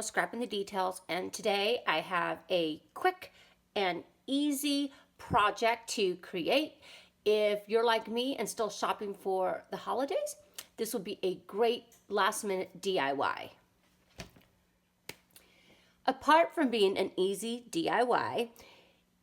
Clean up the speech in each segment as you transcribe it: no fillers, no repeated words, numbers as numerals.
with Scrapping the Details, and today I have a quick and easy project to create. If you're like me and still shopping for the holidays, this will be a great last minute DIY. Apart from being an easy DIY,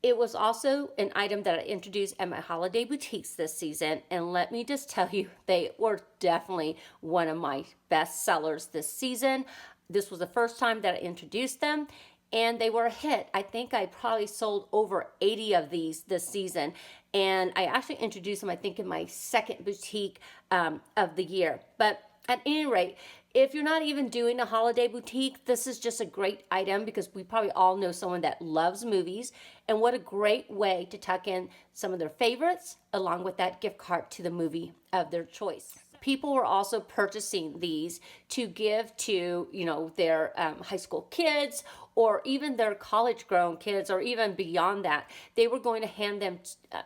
it was also an item that I introduced at my holiday boutiques this season, and let me just tell you, they were definitely one of my best sellers this season. This was the first time that I introduced them, and they were a hit. I think I probably sold over 80 of these this season, and I actually introduced them, I think, in my second boutique of the year. But at any rate, if you're not even doing a holiday boutique, this is just a great item because we probably all know someone that loves movies, and what a great way to tuck in some of their favorites along with that gift card to the movie of their choice. People were also purchasing these to give to, their high school kids or even their college-grown kids, or even beyond that. They were going to hand them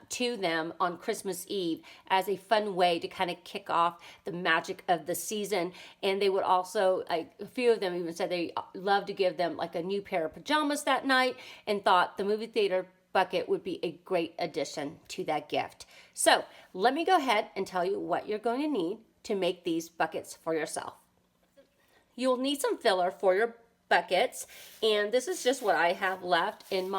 to them on Christmas Eve as a fun way to kind of kick off the magic of the season. And they would also, a few of them even said they love to give them like a new pair of pajamas that night, and thought the movie theater bucket would be a great addition to that gift. So let me go ahead and tell you what you're going to need to make these buckets for yourself. You'll need some filler for your buckets, and this is just what I have left in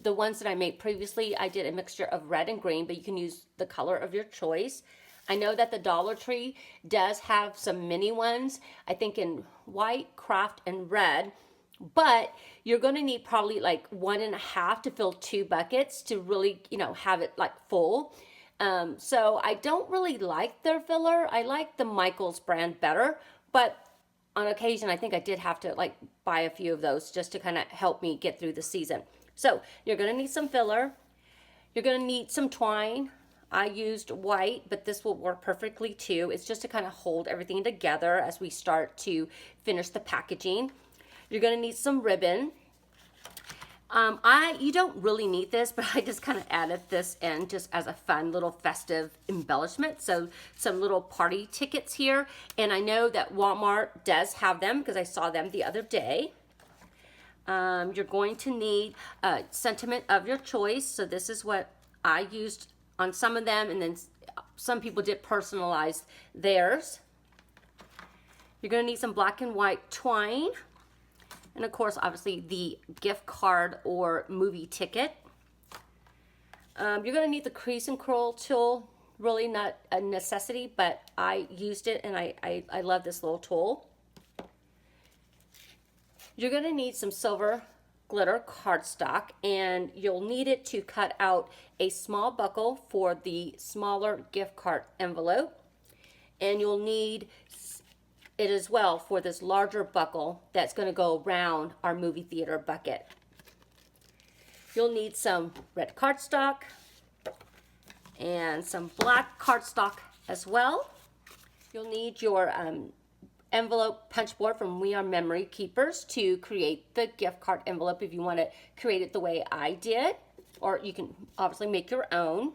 the ones that I made previously. I did a mixture of red and green, but you can use the color of your choice. I know that the Dollar Tree does have some mini ones, I think in white, craft, and red, but you're going to need probably like 1.5 to fill 2 buckets to really, have it like full. So I don't really like their filler. I like the Michaels brand better, but on occasion, I think I did have to like buy a few of those just to kind of help me get through the season. So you're going to need some filler. You're going to need some twine. I used white, but this will work perfectly too. It's just to kind of hold everything together as we start to finish the packaging. You're going to need some ribbon. You don't really need this, but I just kind of added this in just as a fun little festive embellishment. So some little party tickets here, and I know that Walmart does have them because I saw them the other day. You're going to need a sentiment of your choice. So this is what I used on some of them, and then some people did personalize theirs. You're going to need some black and white twine. And of course, obviously, the gift card or movie ticket. You're going to need the crease and curl tool. Really not a necessity, but I used it, and I love this little tool. You're going to need some silver glitter cardstock, and you'll need it to cut out a small buckle for the smaller gift card envelope. And you'll need it as well for this larger buckle that's going to go around our movie theater bucket. You'll need some red cardstock and some black cardstock as well. You'll need your envelope punch board from We Are Memory Keepers to create the gift card envelope if you want to create it the way I did, or you can obviously make your own.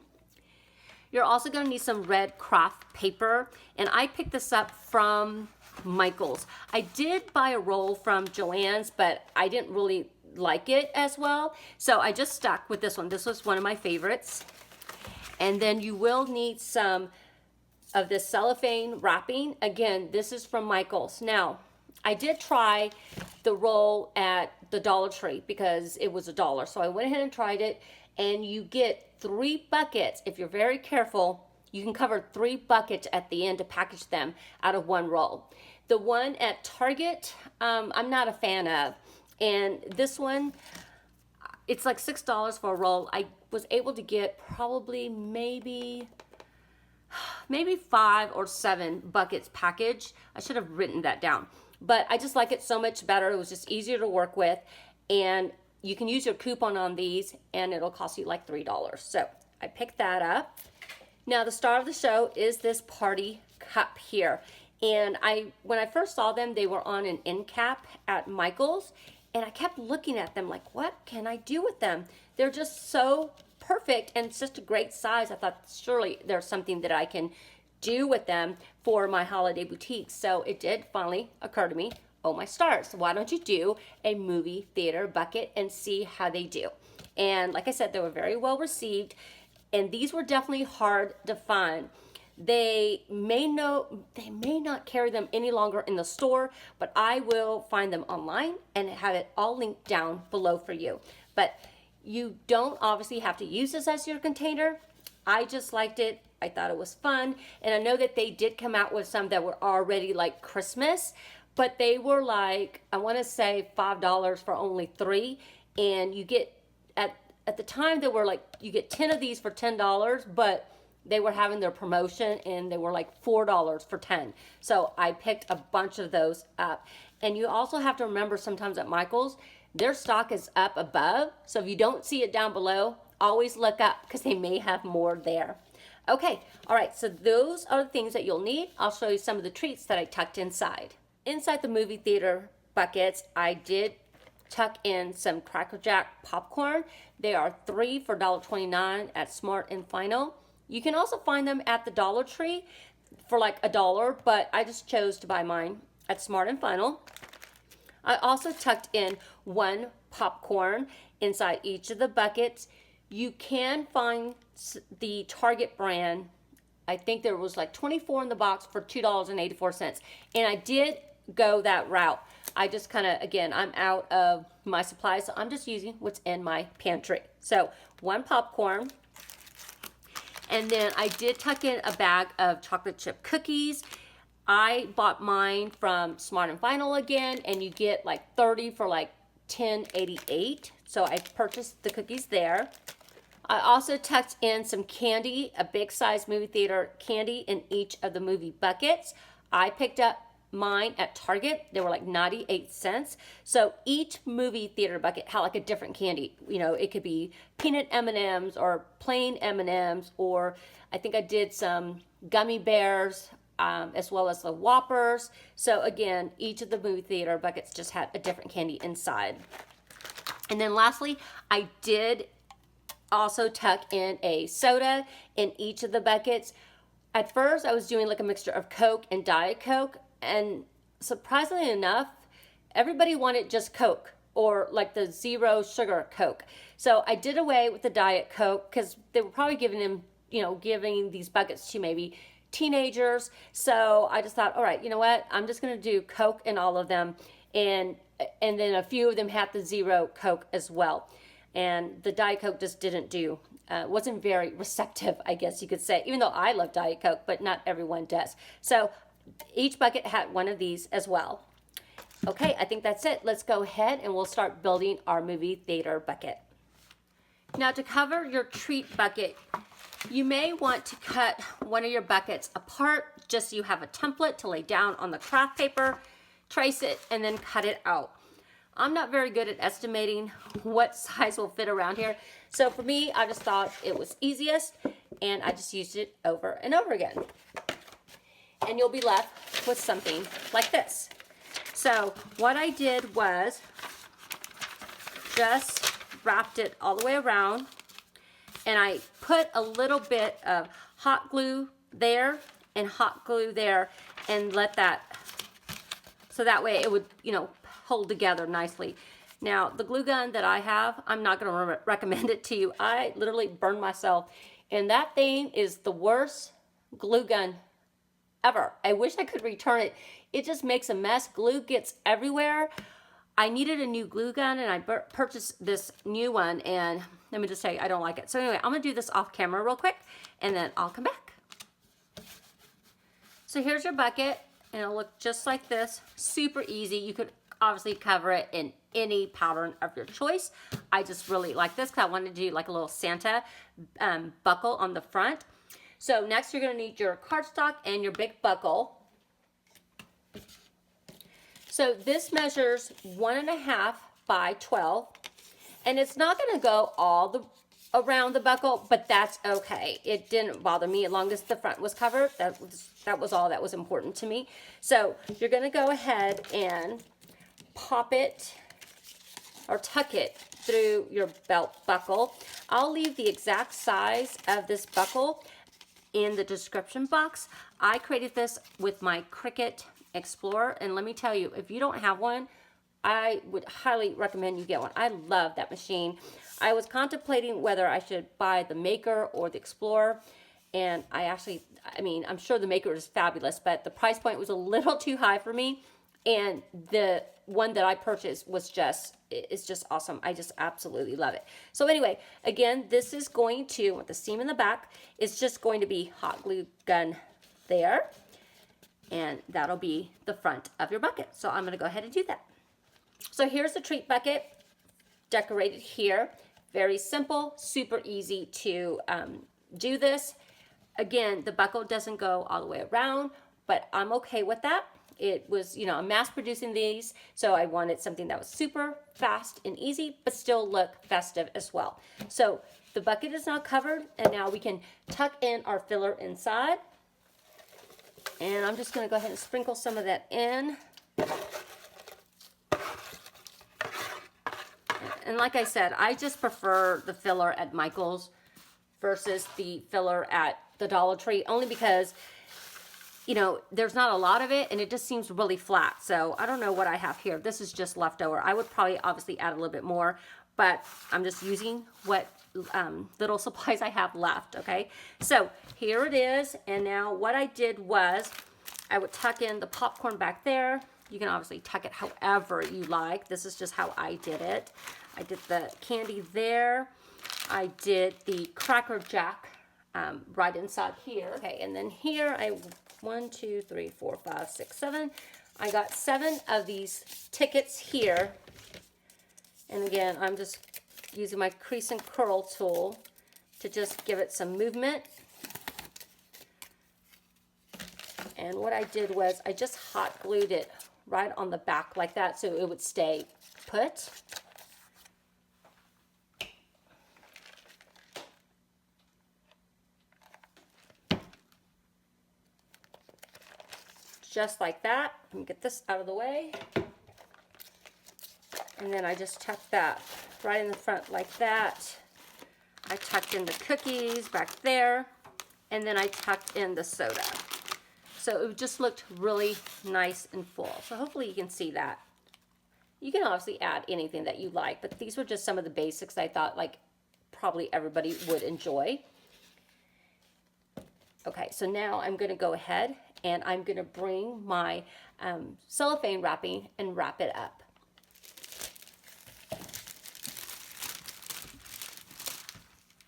You're also going to need some red craft paper, and I picked this up from Michaels. I did buy a roll from Joann's, but I didn't really like it as well, so I just stuck with this one. This was one of my favorites. And then you will need some of this cellophane wrapping. Again, this is from Michaels. Now, I did try the roll at the Dollar Tree because it was $1, so I went ahead and tried it, and you get 3 buckets. If you're very careful, you can cover 3 buckets at the end to package them out of one roll. The one at Target, I'm not a fan of. And this one, it's like $6 for a roll. I was able to get probably maybe 5 or 7 buckets packaged. I should have written that down. But I just like it so much better. It was just easier to work with. And you can use your coupon on these, and it'll cost you like $3. So I picked that up. Now, the star of the show is this party cup here. And when I first saw them, they were on an end cap at Michaels. And I kept looking at them like, what can I do with them? They're just so perfect, and it's just a great size. I thought, surely there's something that I can do with them for my holiday boutique. So it did finally occur to me, oh my stars, why don't you do a movie theater bucket and see how they do? And like I said, they were very well received, and these were definitely hard to find. They may not carry them any longer in the store, but I will find them online and have it all linked down below for you. But you don't obviously have to use this as your container. I just liked it. I thought it was fun. And I know that they did come out with some that were already like Christmas, but they were like, I want to say $5 for only 3. And you get, at the time they were like, you get 10 of these for $10, but they were having their promotion and they were like $4 for 10. So I picked a bunch of those up. And you also have to remember sometimes at Michael's, their stock is up above. So if you don't see it down below, always look up because they may have more there. Okay, all right, so those are the things that you'll need. I'll show you some of the treats that I tucked inside. Inside the movie theater buckets, I did tuck in some Cracker Jack popcorn. They are 3 for $1.29 at Smart and Final. You can also find them at the Dollar Tree for like $1, but I just chose to buy mine at Smart and Final. I also tucked in 1 popcorn inside each of the buckets. You can find the Target brand. I think there was like 24 in the box for $2.84. And I did go that route. I just kind of, again, I'm out of my supplies, so I'm just using what's in my pantry. So 1 popcorn. And then I did tuck in a bag of chocolate chip cookies. I bought mine from Smart and Final again, and you get like 30 for like $10.88. So I purchased the cookies there. I also tucked in some candy, a big size movie theater candy in each of the movie buckets. I picked up mine at Target. They were like 98 cents. So each movie theater bucket had like a different candy. You know, it could be peanut M&Ms or plain M&Ms, or I think I did some gummy bears, as well as the Whoppers. So again, each of the movie theater buckets just had a different candy inside. And then lastly, I did also tuck in a soda in each of the buckets. At first, I was doing like a mixture of Coke and Diet Coke, and surprisingly enough, everybody wanted just Coke or like the 0 sugar Coke. So I did away with the Diet Coke because they were probably giving these buckets to maybe teenagers. So I just thought, all right, you know what? I'm just going to do Coke in all of them. And then a few of them had the 0 Coke as well. And the Diet Coke just didn't do, wasn't very receptive, I guess you could say, even though I love Diet Coke, but not everyone does. So each bucket had 1 of these as well. Okay, I think that's it. Let's go ahead and we'll start building our movie theater bucket. Now to cover your treat bucket, you may want to cut one of your buckets apart just so you have a template to lay down on the craft paper, trace it, and then cut it out. I'm not very good at estimating what size will fit around here. So for me, I just thought it was easiest and I just used it over and over again. And you'll be left with something like this. So what I did was just wrapped it all the way around, and I put a little bit of hot glue there and hot glue there, and let that, so that way it would, hold together nicely. Now, the glue gun that I have, I'm not going to recommend it to you. I literally burned myself, and that thing is the worst glue gun ever. I wish I could return it. It just makes a mess. Glue gets everywhere. I needed a new glue gun, and I purchased this new one, and let me just say, I don't like it. So anyway, I'm going to do this off camera real quick, and then I'll come back. So here's your bucket, and it'll look just like this. Super easy. You could obviously cover it in any pattern of your choice. I just really like this because I wanted to do like a little Santa buckle on the front. So next you're going to need your cardstock and your big buckle. So this measures 1.5 by 12, and it's not going to go all around the buckle, but that's okay. It didn't bother me as long as the front was covered. That was all that was important to me. So you're going to go ahead and pop it or tuck it through your belt buckle. I'll leave the exact size of this buckle in the description box. I created this with my Cricut Explorer. And let me tell you, if you don't have one, I would highly recommend you get one. I love that machine. I was contemplating whether I should buy the Maker or the Explorer. And I mean, I'm sure the Maker is fabulous, but the price point was a little too high for me. And the one that I purchased it's just awesome. I just absolutely love it. So anyway, again, this is going to, with the seam in the back, it's just going to be hot glue gun there. And that'll be the front of your bucket. So I'm going to go ahead and do that. So here's the treat bucket decorated here. Very simple, super easy to do this. Again, the buckle doesn't go all the way around, but I'm okay with that. It was, you know, I'm mass producing these, so I wanted something that was super fast and easy, but still look festive as well. So the bucket is now covered, and now we can tuck in our filler inside. And I'm just going to go ahead and sprinkle some of that in. And like I said, I just prefer the filler at Michael's versus the filler at the Dollar Tree, only because, you know, there's not a lot of it and it just seems really flat. So I don't know what I have here. This is just leftover. I would probably obviously add a little bit more, but I'm just using what little supplies I have left, okay? So here it is, and now what I did was I would tuck in the popcorn back there. You can obviously tuck it however you like. This is just how I did it. I did the candy there. I did the Cracker Jack right inside here. Okay, and then here I 1, 2, 3, 4, 5, 6, 7. I got 7 of these tickets here. And again, I'm just using my crease and curl tool to just give it some movement. And what I did was I just hot glued it right on the back like that so it would stay put. Just like that. Let me get this out of the way. And then I just tucked that right in the front like that. I tucked in the cookies back there. And then I tucked in the soda. So it just looked really nice and full. So hopefully you can see that. You can obviously add anything that you like, but these were just some of the basics I thought like probably everybody would enjoy. Okay, so now I'm going to go ahead and I'm going to bring my cellophane wrapping and wrap it up.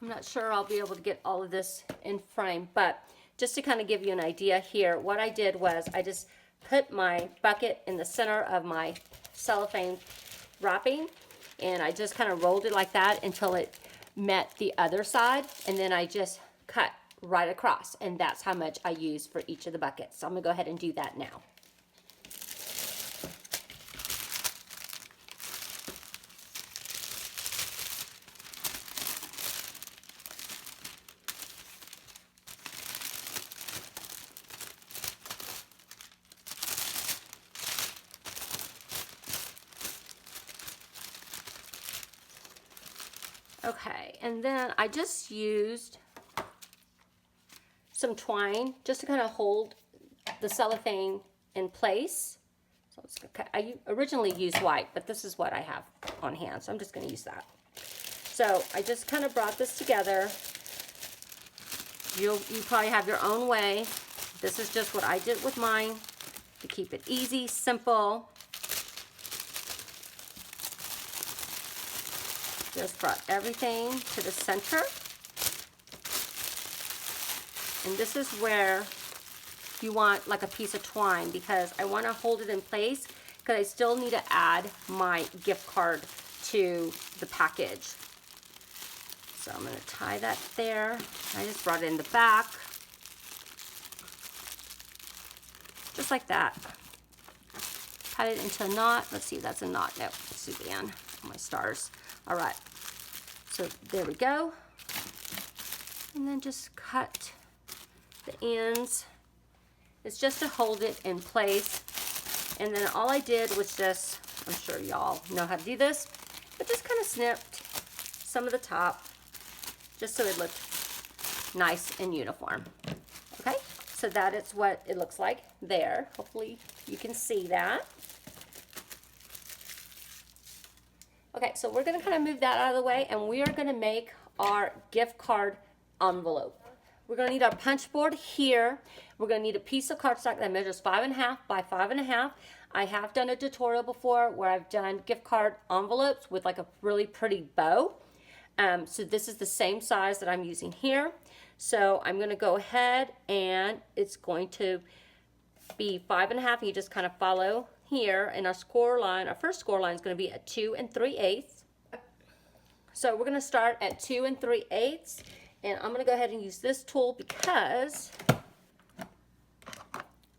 I'm not sure I'll be able to get all of this in frame, but just to kind of give you an idea here, what I did was I just put my bucket in the center of my cellophane wrapping, and I just kind of rolled it like that until it met the other side, and then I just cut right across, and that's how much I use for each of the buckets. So I'm gonna go ahead and do that now. Okay, and then I just used some twine just to kind of hold the cellophane in place. So I originally used white, but this is what I have on hand, so I'm just going to use that. So I just kind of brought this together. You probably have your own way. This is just what I did with mine to keep it easy, simple. Just brought everything to the center. And this is where you want like a piece of twine, because I want to hold it in place because I still need to add my gift card to the package. So I'm going to tie that there. I just brought it in the back. Just like that. Tie it into a knot. Let's see if that's a knot. No, Suzanne. Oh, my stars. All right. So there we go. And then just cut the ends. It's just to hold it in place. And then all I did was just, I'm sure y'all know how to do this, but just kind of snipped some of the top just so it looked nice and uniform. Okay, so that is what it looks like there. Hopefully You can see that. Okay, so we're going to kind of move that out of the way, and we are going to make our gift card envelope. We're going to need our punch board here. We're going to need a piece of cardstock that measures 5.5 by 5.5. I have done a tutorial before where I've done gift card envelopes with like a really pretty bow. So this is the same size that I'm using here. So I'm going to go ahead, and it's going to be 5.5. You just kind of follow here, and our score line, our first score line is going to be at 2 3/8. So we're going to start at 2 3/8, and I'm going to go ahead and use this tool because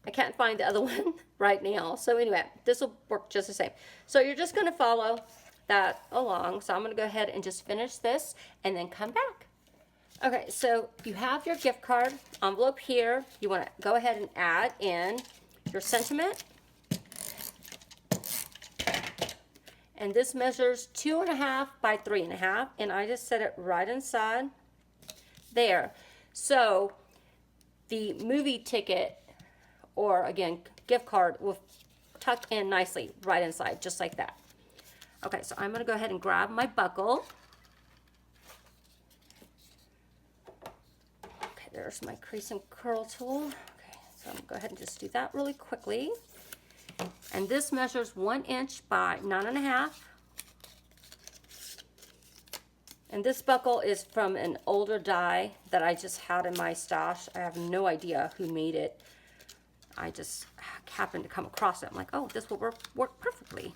I can't find the other one right now. So anyway, this will work just the same. So you're just going to follow that along. So I'm going to go ahead and just finish this and then come back. Okay, so you have your gift card envelope here. You want to go ahead and add in your sentiment. And this measures 2.5 by 3.5, and I just set it right inside there. So the movie ticket, or again, gift card, will tuck in nicely right inside, just like that. Okay, so I'm going to go ahead and grab my buckle. Okay, there's my crease and curl tool. Okay, so I'm going to go ahead and just do that really quickly. And this measures 1 inch by 9.5. And this buckle is from an older die that I just had in my stash. I have no idea who made it. I just happened to come across it. I'm like, oh, this will work perfectly.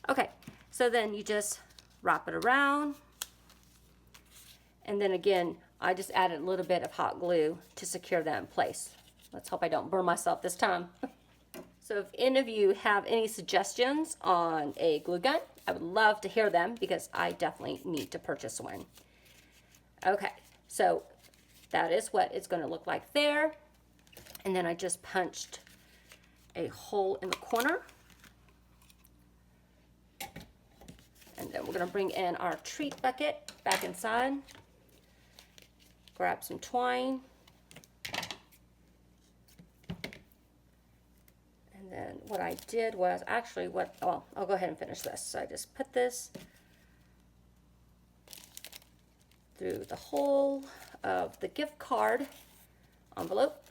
Okay, so then you just wrap it around. And then again, I just added a little bit of hot glue to secure that in place. Let's hope I don't burn myself this time. So if any of you have any suggestions on a glue gun, I would love to hear them because I definitely need to purchase one. Okay, so that is what it's going to look like there. And then I just punched a hole in the corner. And then we're going to bring in our treat bucket back inside. Grab some twine. And then what I did was actually I'll go ahead and finish this. So I just put this through the hole of the gift card envelope.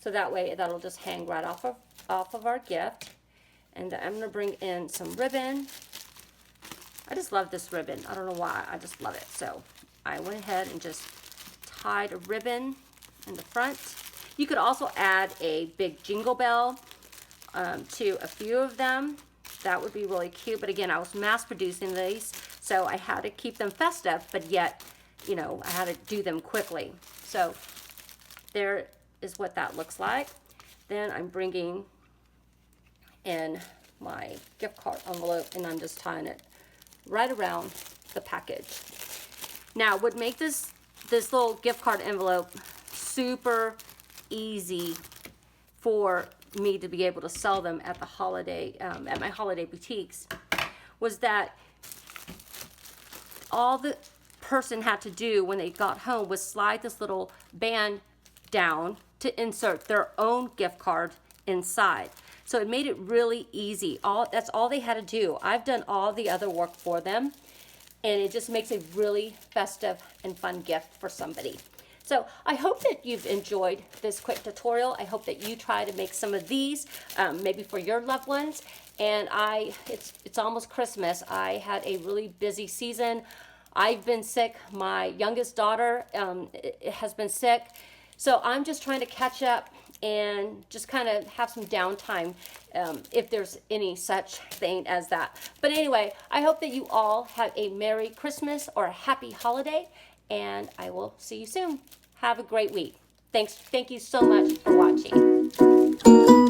So that way that'll just hang right off of our gift. And I'm going to bring in some ribbon. I just love this ribbon. I don't know why. I just love it. So I went ahead and just tied a ribbon in the front. You could also add a big jingle bell to a few of them. That would be really cute. But again, I was mass producing these, so I had to keep them festive, but yet, you know, I had to do them quickly. So there is what that looks like. Then I'm bringing in my gift card envelope, and I'm just tying it right around the package. Now, what makes this little gift card envelope super easy for me to be able to sell them at the holiday, at my holiday boutiques, was that all the person had to do when they got home was slide this little band down to insert their own gift card inside. So it made it really easy. That's all they had to do. I've done all the other work for them, and it just makes a really festive and fun gift for somebody. So I hope that you've enjoyed this quick tutorial. I hope that you try to make some of these, maybe for your loved ones. And it's almost Christmas. I had a really busy season. I've been sick. My youngest daughter has been sick. So I'm just trying to catch up and just kind of have some downtime, if there's any such thing as that. But anyway, I hope that you all have a Merry Christmas or a Happy Holiday, and I will see you soon. Have a great week. Thank you so much for watching.